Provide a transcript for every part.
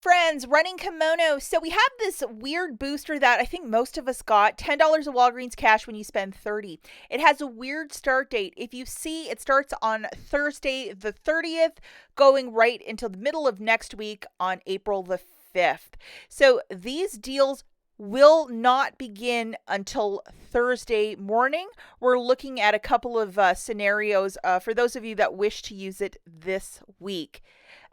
Friends, running kimono. So we have this weird booster that I think most of us got, $10 of Walgreens cash when you spend 30. It has a weird start date. If you see, it starts on Thursday the 30th, going right until the middle of next week on April the 5th. So these deals will not begin until Thursday morning. We're looking at a couple of scenarios for those of you that wish to use it this week.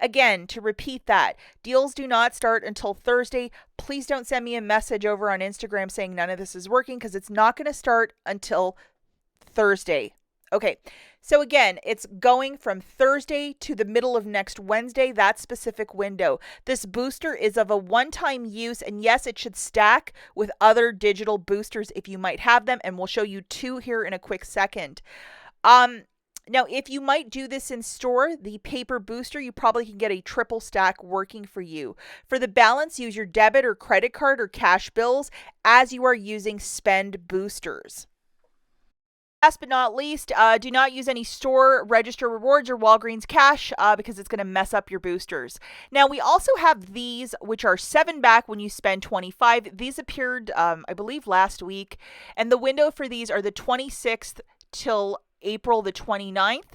Again, to repeat that, deals do not start until Thursday. Please don't send me a message over on Instagram saying none of this is working because it's not going to start until Thursday. Okay, so again, it's going from Thursday to the middle of next Wednesday, that specific window. This booster is of a one-time use, and yes, it should stack with other digital boosters if you might have them, and we'll show you two here in a quick second. Now, if you might do this in store, the paper booster, you probably can get a triple stack working for you. For the balance, use your debit or credit card or cash bills as you are using spend boosters. Last but not least, do not use any store register rewards or Walgreens cash because it's going to mess up your boosters. Now, we also have these, which are 7 back when you spend 25. These appeared, I believe, last week. And the window for these are the 26th till April the 29th.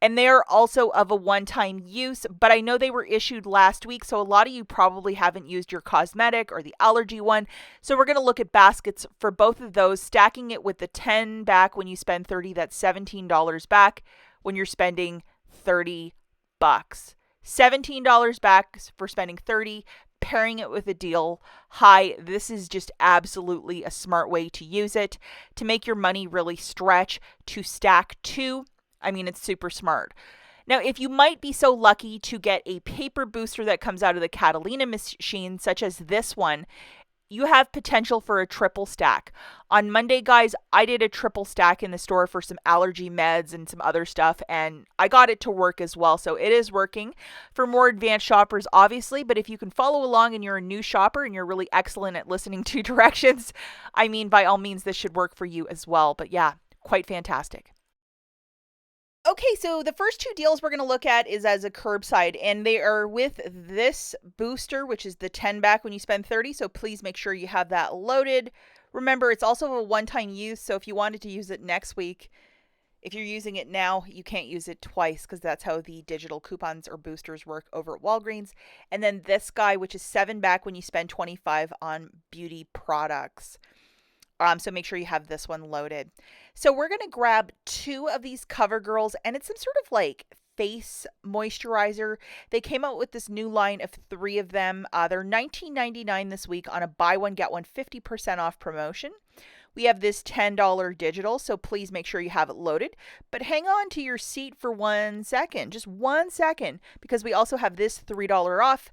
And they're also of a one-time use, but I know they were issued last week, so a lot of you probably haven't used your cosmetic or the allergy one. So we're going to look at baskets for both of those, stacking it with the 10 back when you spend 30, that's $17 back when you're spending 30 bucks. $17 back for spending 30, pairing it with a deal. Hi, this is just absolutely a smart way to use it, to make your money really stretch, to stack two. I mean, it's super smart. Now, if you might be so lucky to get a paper booster that comes out of the Catalina machine, such as this one, you have potential for a triple stack. On Monday, guys, I did a triple stack in the store for some allergy meds and some other stuff, and I got it to work as well. So it is working for more advanced shoppers, obviously, but if you can follow along and you're a new shopper and you're really excellent at listening to directions, I mean, by all means, this should work for you as well. But yeah, quite fantastic. Okay, so the first two deals we're going to look at is as a curbside, and they are with this booster, which is the 10 back when you spend 30, so please make sure you have that loaded. Remember, it's also a one-time use, so if you wanted to use it next week, if you're using it now, you can't use it twice because that's how the digital coupons or boosters work over at Walgreens. And then this guy, which is 7 back when you spend 25 on beauty products. So make sure you have this one loaded. So we're going to grab two of these CoverGirls, and it's some sort of like face moisturizer. They came out with this new line of 3 of them. They're $19.99 this week on a buy one, get one 50% off promotion. We have this $10 digital, so please make sure you have it loaded. But hang on to your seat for 1 second, just 1 second, because we also have this $3 off.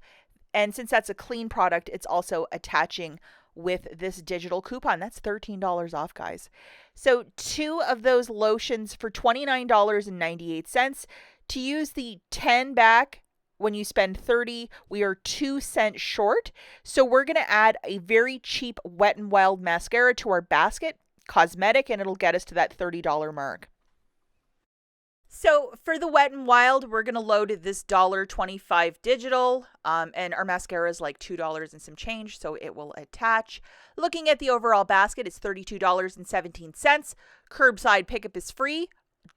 And since that's a clean product, it's also attaching with this digital coupon. That's $13 off, guys. So 2 of those lotions for $29.98. To use the 10 back when you spend 30, we are 2 cents short. So we're going to add a very cheap Wet n Wild mascara to our basket, cosmetic, and it'll get us to that $30 mark. So for the Wet n Wild, we're going to load this $1.25 digital, and our mascara is like $2 and some change, so it will attach. Looking at the overall basket, it's $32.17. Curbside pickup is free.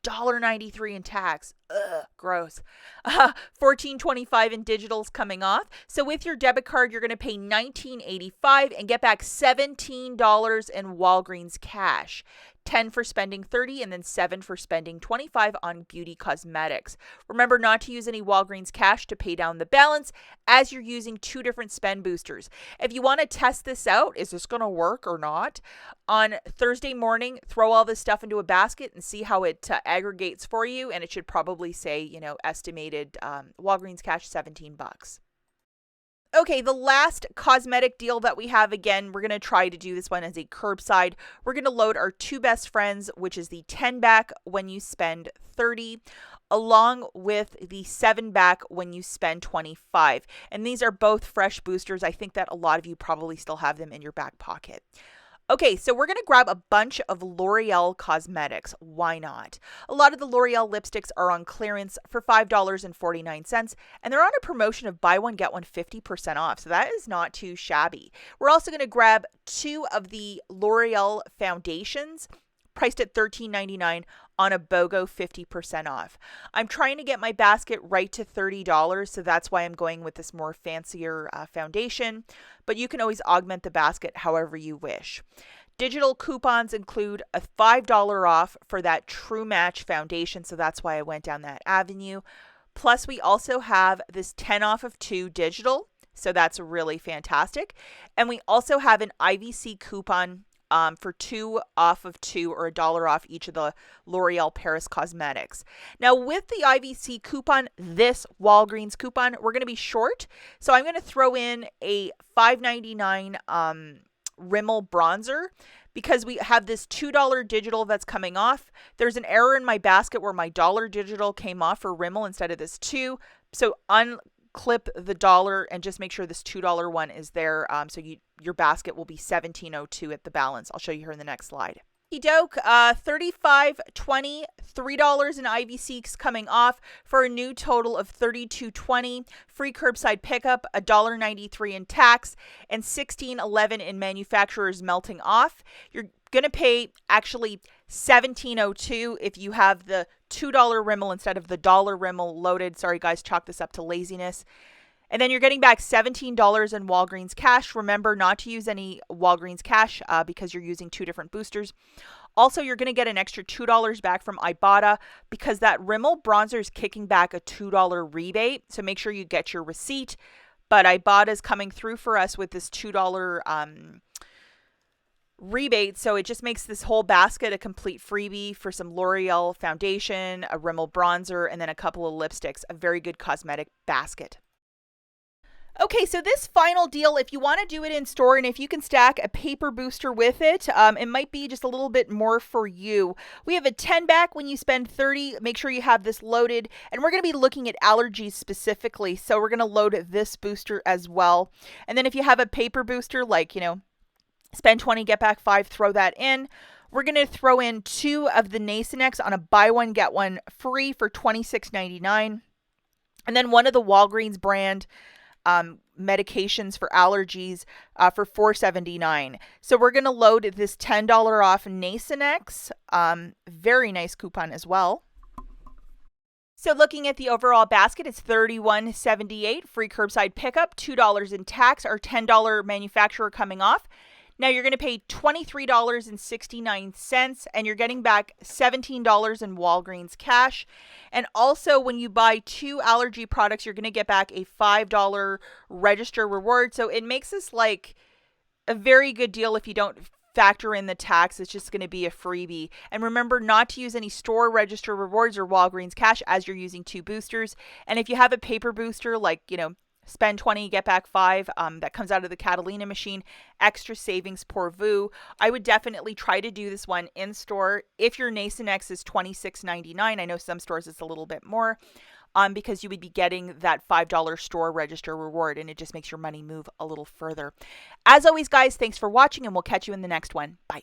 $1.93 in tax. Ugh, gross. $14.25 in digitals coming off. So with your debit card, you're going to pay $19.85 and get back $17 in Walgreens cash. 10 for spending 30 and then 7 for spending 25 on beauty cosmetics. Remember not to use any Walgreens cash to pay down the balance as you're using 2 different spend boosters. If you want to test this out, is this going to work or not? On Thursday morning, throw all this stuff into a basket and see how it aggregates for you, and it should probably say, estimated Walgreens cash 17 bucks. Okay, the last cosmetic deal that we have, again, we're going to try to do this one as a curbside. We're going to load our 2 best friends, which is the 10 back when you spend 30, along with the 7 back when you spend 25. And these are both fresh boosters. I think that a lot of you probably still have them in your back pocket. Okay, so we're going to grab a bunch of L'Oreal cosmetics. Why not? A lot of the L'Oreal lipsticks are on clearance for $5.49, and they're on a promotion of buy one, get one 50% off. So that is not too shabby. We're also going to grab 2 of the L'Oreal foundations, priced at $13.99 on a BOGO 50% off. I'm trying to get my basket right to $30, so that's why I'm going with this more fancier foundation, but you can always augment the basket however you wish. Digital coupons include a $5 off for that True Match foundation, so that's why I went down that avenue. Plus, we also have this 10 off of 2 digital, so that's really fantastic. And we also have an IVC coupon for 2 off of 2 or $1 off each of the L'Oreal Paris cosmetics. Now with the IVC coupon, this Walgreens coupon, we're going to be short. So I'm going to throw in a $5.99 Rimmel bronzer because we have this $2 digital that's coming off. There's an error in my basket where my dollar digital came off for Rimmel instead of this 2. So unclip the dollar and just make sure this $2 one is there. So your basket will be $17.02 at the balance. I'll show you here in the next slide. Doke, $35.20, $3 in IVCs coming off for a new total of $32.20. Free curbside pickup, $1.93 in tax, and $16.11 in manufacturers melting off. You're going to pay actually $17.02 if you have the $2 Rimmel instead of the dollar Rimmel loaded. Sorry guys, chalk this up to laziness. And then you're getting back $17 in Walgreens cash. Remember not to use any Walgreens cash because you're using 2 different boosters. Also, you're going to get an extra $2 back from IBOTTA because that Rimmel bronzer is kicking back a $2 rebate. So make sure you get your receipt. But IBOTTA is coming through for us with this $2 rebate, so it just makes this whole basket a complete freebie for some L'Oreal foundation, a Rimmel bronzer, and then a couple of lipsticks. A very good cosmetic basket. Okay, so this final deal, if you want to do it in store and if you can stack a paper booster with it, it might be just a little bit more for you. We have a 10 back when you spend 30. Make sure you have this loaded. And we're going to be looking at allergies specifically. So we're going to load this booster as well. And then if you have a paper booster, like, spend 20, get back 5, throw that in. We're going to throw in 2 of the Nasonex on a buy one, get one free for $26.99. And then 1 of the Walgreens brand medications for allergies for $4.79. So we're going to load this $10 off Nasonex. Very nice coupon as well. So looking at the overall basket, it's $31.78, free curbside pickup, $2 in tax, our $10 manufacturer coming off. Now you're going to pay $23.69 and you're getting back $17 in Walgreens cash. And also when you buy 2 allergy products, you're going to get back a $5 register reward. So it makes this like a very good deal if you don't factor in the tax. It's just going to be a freebie. And remember not to use any store register rewards or Walgreens cash as you're using 2 boosters. And if you have a paper booster, like, spend 20, get back 5, that comes out of the Catalina machine, extra savings pour vous. I would definitely try to do this one in store. If your Nasonex is $26.99, I know some stores it's a little bit more, because you would be getting that $5 store register reward, and it just makes your money move a little further. As always, guys, thanks for watching, and we'll catch you in the next one. Bye.